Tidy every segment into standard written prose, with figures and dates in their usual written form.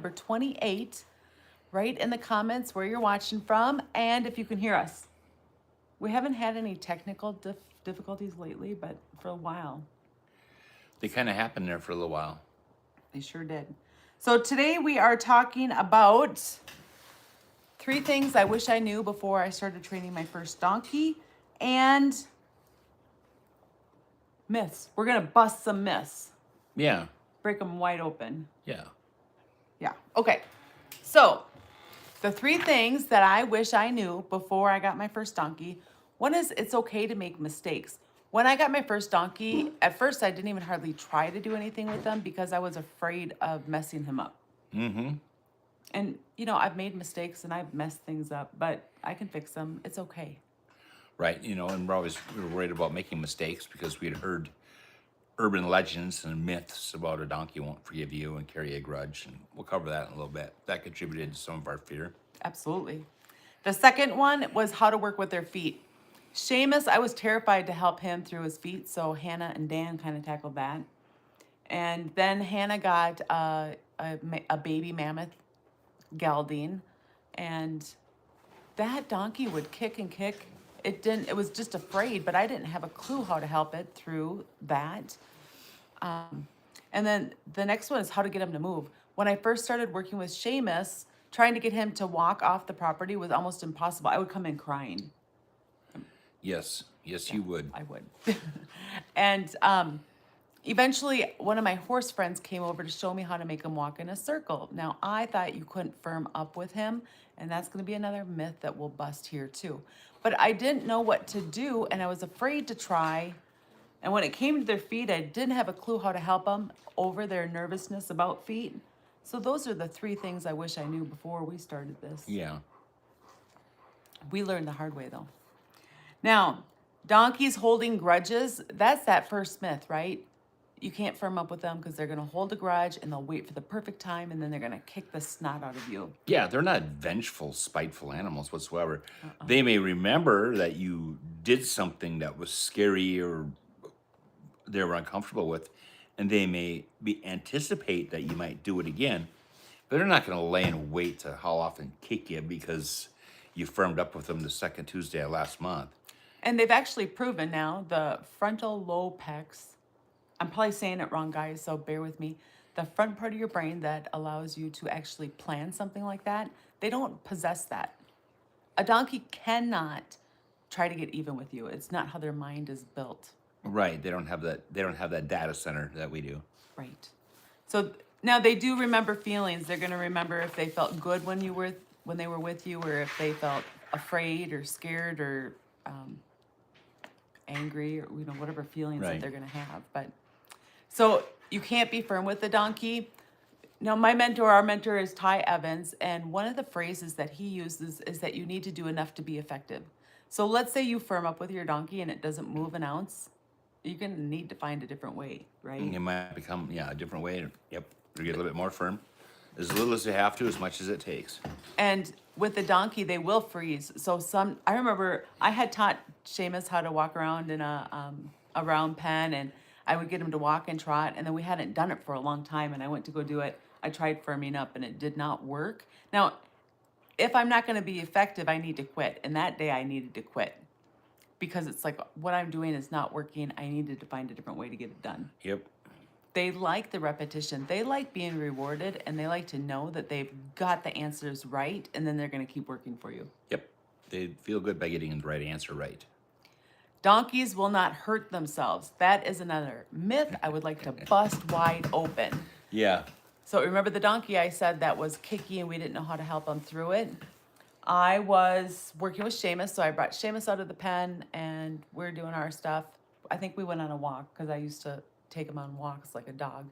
number 28. Write in the comments where you're watching from and if you can hear us. We haven't had any technical difficulties lately, but for a while. They kind of happened there for a little while. They sure did. So today we are talking about 3 things I wish I knew before I started training my first donkey and myths. We're going to bust some myths. Yeah. Break them wide open. Yeah. Yeah. Okay. So the 3 things that I wish I knew before I got my first donkey. One is it's okay to make mistakes. When I got my first donkey, at first I didn't even hardly try to do anything with them because I was afraid of messing him up. Mm-hmm. And, I've made mistakes and I've messed things up, but I can fix them. It's okay. Right. And we were worried about making mistakes because we had heard urban legends and myths about a donkey won't forgive you and carry a grudge. And we'll cover that in a little bit. That contributed to some of our fear. Absolutely. The second one was how to work with their feet. Seamus, I was terrified to help him through his feet, so Hannah and Dan kind of tackled that. And then Hannah got a baby mammoth, gelding, and that donkey would kick and kick. It was just afraid, but I didn't have a clue how to help it through that. And then the next one is how to get him to move. When I first started working with Seamus, trying to get him to walk off the property was almost impossible. I would come in crying. Yes. Yes, you would. I would. And eventually, one of my horse friends came over to show me how to make him walk in a circle. Now, I thought you couldn't firm up with him, and that's going to be another myth that we'll bust here too. But I didn't know what to do, and I was afraid to try. And when it came to their feet, I didn't have a clue how to help them over their nervousness about feet. So those are the 3 things I wish I knew before we started this. Yeah. We learned the hard way, though. Now, donkeys holding grudges, that's that first myth, right? You can't firm up with them because they're going to hold a grudge and they'll wait for the perfect time and then they're going to kick the snot out of you. Yeah, they're not vengeful, spiteful animals whatsoever. They may remember that you did something that was scary or they were uncomfortable with, and they may anticipate that you might do it again, but they're not going to lay in wait to haul off and kick you because you firmed up with them the second Tuesday of last month. And they've actually proven now the frontal lobe pecs. I'm probably saying it wrong, guys, so bear with me. The front part of your brain that allows you to actually plan something like that, they don't possess that. A donkey cannot try to get even with you. It's not how their mind is built. Right. They don't have that data center that we do. Right. So now they do remember feelings. They're going to remember if they felt good when they were with you, or if they felt afraid or scared or angry, or whatever feelings that they're going to have. But so you can't be firm with the donkey. Now, our mentor is Ty Evans, and one of the phrases that he uses is that you need to do enough to be effective. So let's say you firm up with your donkey and it doesn't move an ounce. You're going to need to find a different way, right? It might become, a different way. Yep. You get a little bit more firm. As little as you have to, as much as it takes. And with the donkey, they will freeze. So I remember I had taught Seamus how to walk around in a round pen, and I would get him to walk and trot, and then we hadn't done it for a long time, and I went to go do it. I tried firming up, and it did not work. Now, if I'm not going to be effective, I need to quit. And that day I needed to quit because it's like what I'm doing is not working. I needed to find a different way to get it done. Yep. They like the repetition. They like being rewarded, and they like to know that they've got the answers right, and then they're going to keep working for you. Yep. They feel good by getting the right answer right. Donkeys will not hurt themselves. That is another myth I would like to bust wide open. Yeah. So remember the donkey I said that was kicky and we didn't know how to help him through it? I was working with Seamus, so I brought Seamus out of the pen and we're doing our stuff. I think we went on a walk because I used to take him on walks like a dog.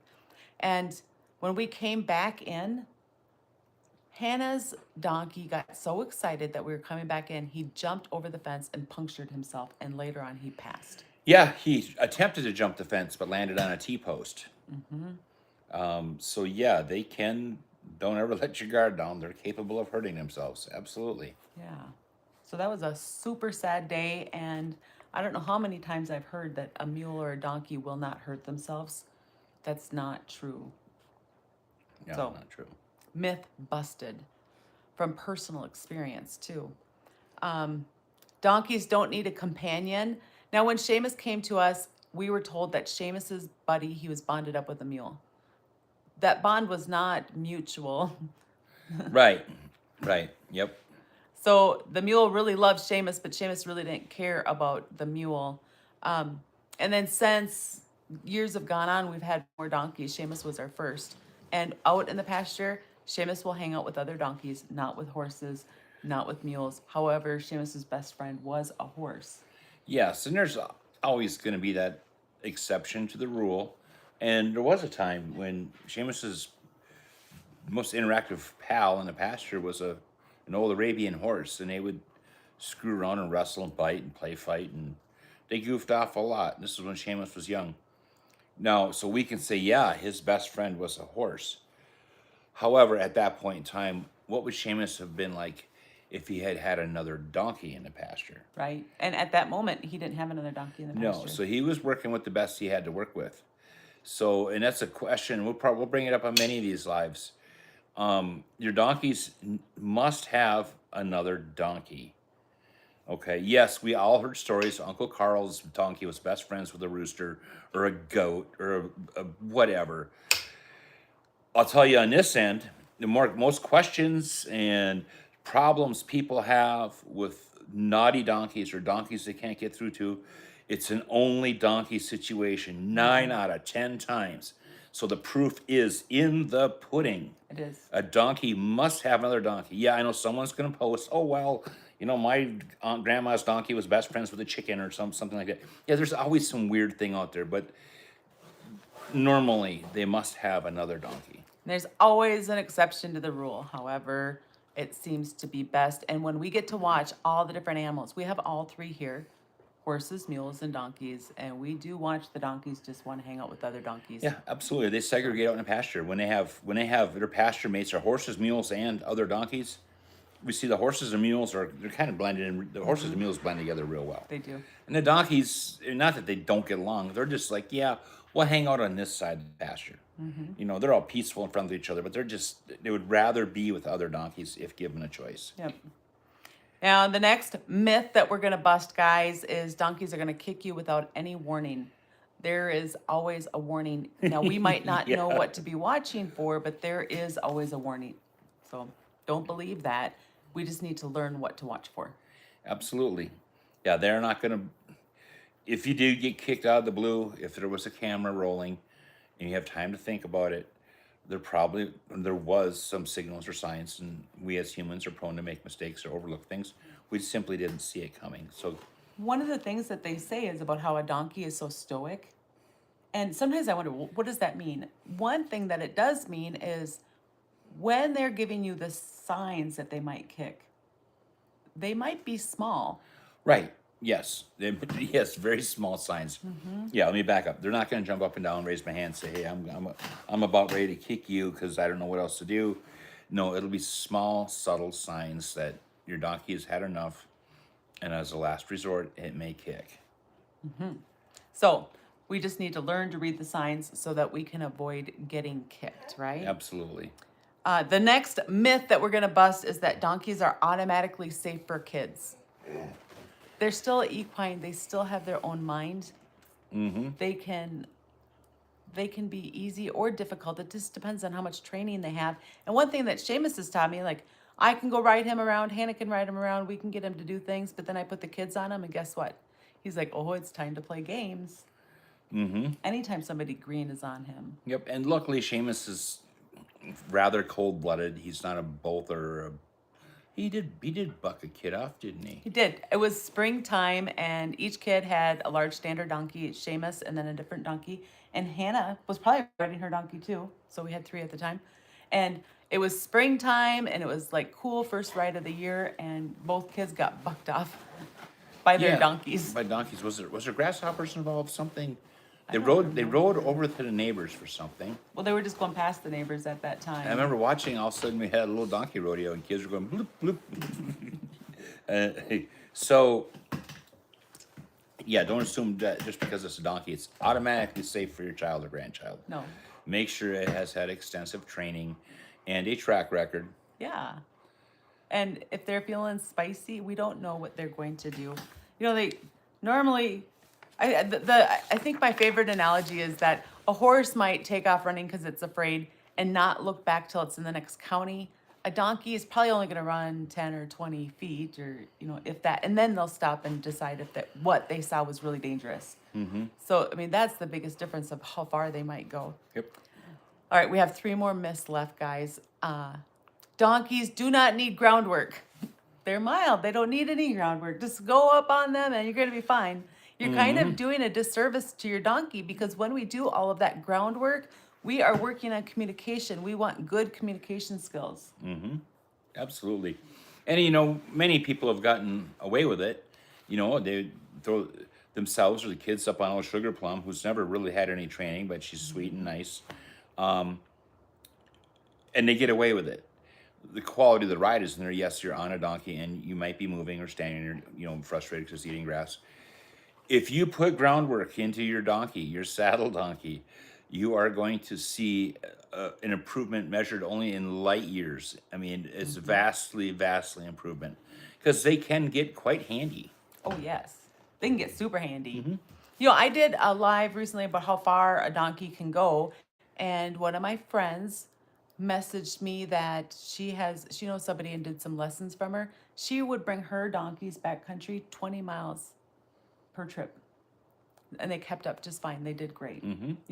And when we came back in, Hannah's donkey got so excited that we were coming back in, he jumped over the fence and punctured himself, and later on he passed. Yeah, he attempted to jump the fence but landed on a T-post. So yeah, don't ever let your guard down. They're capable of hurting themselves. Absolutely. Yeah. So that was a super sad day, and I don't know how many times I've heard that a mule or a donkey will not hurt themselves. That's not true. No, So- not true. myth busted from personal experience too. Donkeys don't need a companion. Now, when Seamus came to us, we were told that Seamus's buddy, he was bonded up with a mule. That bond was not mutual. Right. Right. Yep. So the mule really loved Seamus, but Seamus really didn't care about the mule. And then since years have gone on, we've had more donkeys. Seamus was our first. And out in the pasture, Seamus will hang out with other donkeys, not with horses, not with mules. However, Seamus's best friend was a horse. Yes, and there's always going to be that exception to the rule. And there was a time when Seamus's most interactive pal in the pasture was an old Arabian horse, and they would screw around and wrestle and bite and play fight, and they goofed off a lot. This is when Seamus was young. Now, so we can say, yeah, his best friend was a horse. However, at that point in time, what would Seamus have been like if he had had another donkey in the pasture? Right. And at that moment, he didn't have another donkey in the pasture. No, so he was working with the best he had to work with. So, and that's a question, we'll bring it up on many of these lives. Your donkeys must have another donkey. Okay, yes, we all heard stories. Uncle Carl's donkey was best friends with a rooster or a goat or a whatever. I'll tell you on this end, most questions and problems people have with naughty donkeys or donkeys they can't get through to, it's an only donkey situation 9 out of 10 times. So the proof is in the pudding. It is. A donkey must have another donkey. Yeah, I know someone's going to post, oh, well, you know, my grandma's donkey was best friends with a chicken or something like that. Yeah, there's always some weird thing out there, but normally they must have another donkey. There's always an exception to the rule. However, it seems to be best. And when we get to watch all the different animals, we have all three here, horses, mules, and donkeys. And we do watch the donkeys just want to hang out with other donkeys. Yeah, absolutely. They segregate out in the pasture. When they have their pasture mates are horses, mules, and other donkeys, we see the horses and mules they're kind of blended in. The horses and mules blend together real well. They do. And the donkeys, not that they don't get along, they're just like, yeah, we'll hang out on this side of the pasture. You know, they're all peaceful in front of each other, but they would rather be with other donkeys if given a choice. Yep. Now, the next myth that we're going to bust, guys, is donkeys are going to kick you without any warning. There is always a warning. Now, we might not know what to be watching for, but there is always a warning. So don't believe that. We just need to learn what to watch for. Absolutely. Yeah, they're not going to, if you do get kicked out of the blue, if there was a camera rolling and you have time to think about it, there was some signals or signs, and we as humans are prone to make mistakes or overlook things. We simply didn't see it coming. So one of the things that they say is about how a donkey is so stoic. And sometimes I wonder, what does that mean? One thing that it does mean is when they're giving you the signs that they might kick, they might be small. Right. Yes. Yes. Very small signs. Yeah. Let me back up. They're not going to jump up and down, raise my hand, and say, "Hey, I'm about ready to kick you because I don't know what else to do." No, it'll be small, subtle signs that your donkey has had enough, and as a last resort, it may kick. So we just need to learn to read the signs so that we can avoid getting kicked, right? Absolutely. The next myth that we're going to bust is that donkeys are automatically safe for kids. They're still equine. They still have their own mind. They can be easy or difficult. It just depends on how much training they have. And one thing that Seamus has taught me, like, I can go ride him around, Hannah can ride him around, we can get him to do things, but then I put the kids on him, and guess what? He's like, oh, it's time to play games. Anytime somebody green is on him. Yep. And luckily, Seamus is rather cold-blooded. He's not a bolter. He did buck a kid off, didn't he? He did. It was springtime, and each kid had a large standard donkey, Seamus, and then a different donkey. And Hannah was probably riding her donkey too, so we had 3 at the time. And it was springtime, and it was like cool first ride of the year, and both kids got bucked off by their donkeys. By donkeys. Was there grasshoppers involved? Something? They rode over to the neighbors for something. Well, they were just going past the neighbors at that time. I remember watching, all of a sudden we had a little donkey rodeo and kids were going bloop, bloop. So, yeah, don't assume that just because it's a donkey, it's automatically safe for your child or grandchild. No. Make sure it has had extensive training. And a track record. Yeah. And if they're feeling spicy, we don't know what they're going to do. You know, they normally, I think my favorite analogy is that a horse might take off running because it's afraid and not look back till it's in the next county. A donkey is probably only going to run 10 or 20 feet, or if that, and then they'll stop and decide if that what they saw was really dangerous. So I mean, that's the biggest difference of how far they might go. Yep. All right, we have 3 more myths left, guys. Donkeys do not need groundwork. They're mild. They don't need any groundwork. Just go up on them and you're going to be fine. You're kind of doing a disservice to your donkey, because when we do all of that groundwork, we are working on communication. We want good communication skills. Absolutely. And many people have gotten away with it. They throw themselves or the kids up on a Sugar Plum, who's never really had any training, but she's sweet and nice. And they get away with it. The quality of the ride is in there. Yes, you're on a donkey and you might be moving or standing, or frustrated because eating grass. If you put groundwork into your donkey, your saddle donkey, you are going to see an improvement measured only in light years. I mean, it's vastly, vastly improvement, because they can get quite handy. Oh, yes. They can get super handy. I did a live recently about how far a donkey can go. And one of my friends messaged me that she knows somebody and did some lessons from her. She would bring her donkeys backcountry 20 miles per trip. And they kept up just fine. They did great.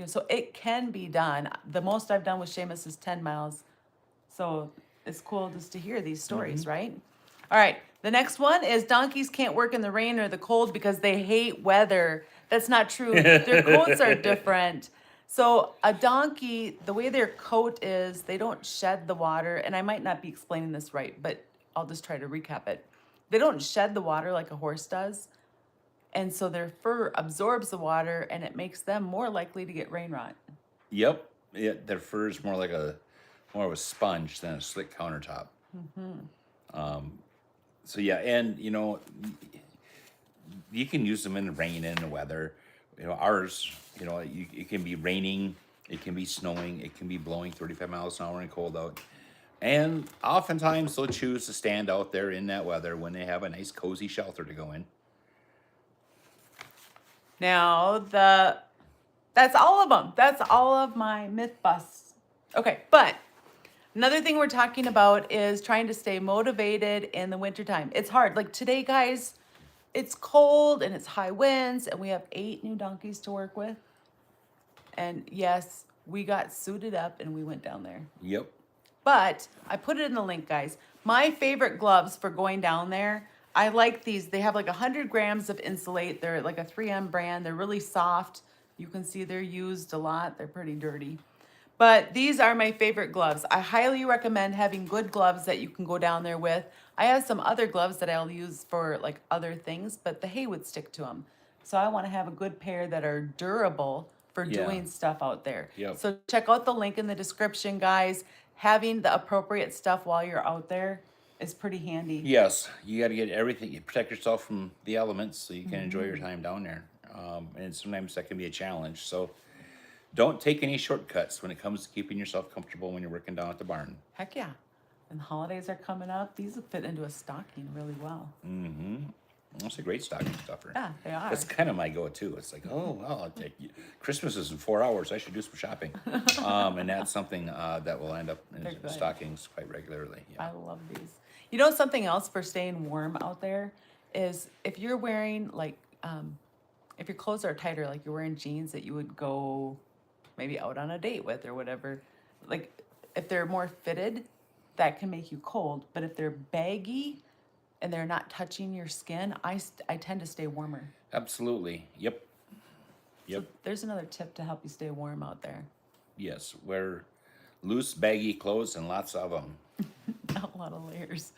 So it can be done. The most I've done with Seamus is 10 miles. So it's cool just to hear these stories, right? All right. The next one is donkeys can't work in the rain or the cold because they hate weather. That's not true. Their coats are different. So a donkey, the way their coat is, they don't shed the water. And I might not be explaining this right, but I'll just try to recap it. They don't shed the water like a horse does. And so their fur absorbs the water, and it makes them more likely to get rain rot. Yep. Yeah, their fur is more of a sponge than a slick countertop. So yeah, and you can use them in the rain and the weather. Ours, it can be raining, it can be snowing, it can be blowing 35 miles an hour and cold out. And oftentimes they'll choose to stand out there in that weather when they have a nice cozy shelter to go in. Now, that's all of them. That's all of my myth busts. Okay, but another thing we're talking about is trying to stay motivated in the wintertime. It's hard. Like today, guys, it's cold and it's high winds, and we have 8 new donkeys to work with. And yes, we got suited up and we went down there. Yep. But I put it in the link, guys. My favorite gloves for going down there, I like these. They have like 100 grams of Insulate. They're like a 3M brand. They're really soft. You can see they're used a lot. They're pretty dirty. But these are my favorite gloves. I highly recommend having good gloves that you can go down there with. I have some other gloves that I'll use for like other things, but the hay would stick to them. So I want to have a good pair that are durable for doing stuff out there. Yep. So check out the link in the description, guys. Having the appropriate stuff while you're out there is pretty handy. Yes, you got to get everything. You protect yourself from the elements so you can enjoy your time down there. And sometimes that can be a challenge. So don't take any shortcuts when it comes to keeping yourself comfortable when you're working down at the barn. Heck yeah. And the holidays are coming up. These will fit into a stocking really well. That's a great stocking stuffer. Yeah, they are. That's kind of my go-to. It's like, oh, well, I'll take you. Christmas is in 4 hours. I should do some shopping. And that's something that will end up in stockings quite regularly. Yeah. I love these. Something else for staying warm out there is if you're wearing like, if your clothes are tighter, like you're wearing jeans that you would go maybe out on a date with or whatever, like if they're more fitted, that can make you cold. But if they're baggy and they're not touching your skin, I tend to stay warmer. Absolutely. Yep. So there's another tip to help you stay warm out there. Yes. Wear loose, baggy clothes and lots of them. Not a lot of layers.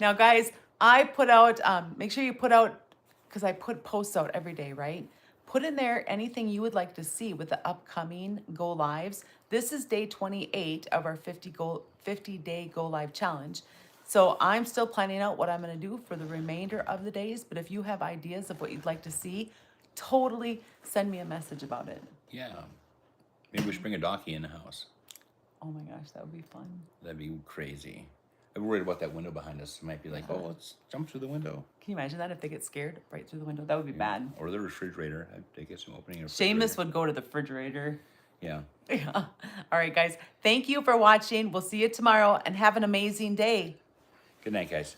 Now, guys, I put out, make sure you put out, because I put posts out every day, right? Put in there anything you would like to see with the upcoming Go Lives. This is day 28 of our 50-day Go Live challenge. So I'm still planning out what I'm going to do for the remainder of the days. But if you have ideas of what you'd like to see, totally send me a message about it. Yeah. Maybe we should bring a donkey in the house. Oh my gosh, that would be fun. That'd be crazy. I'm worried about that window behind us. It might be like, oh, let's jump through the window. Can you imagine that if they get scared right through the window? That would be bad. Or the refrigerator. I guess I'm opening a refrigerator. Seamus would go to the refrigerator. Yeah. Yeah. All right, guys. Thank you for watching. We'll see you tomorrow and have an amazing day. Good night, guys.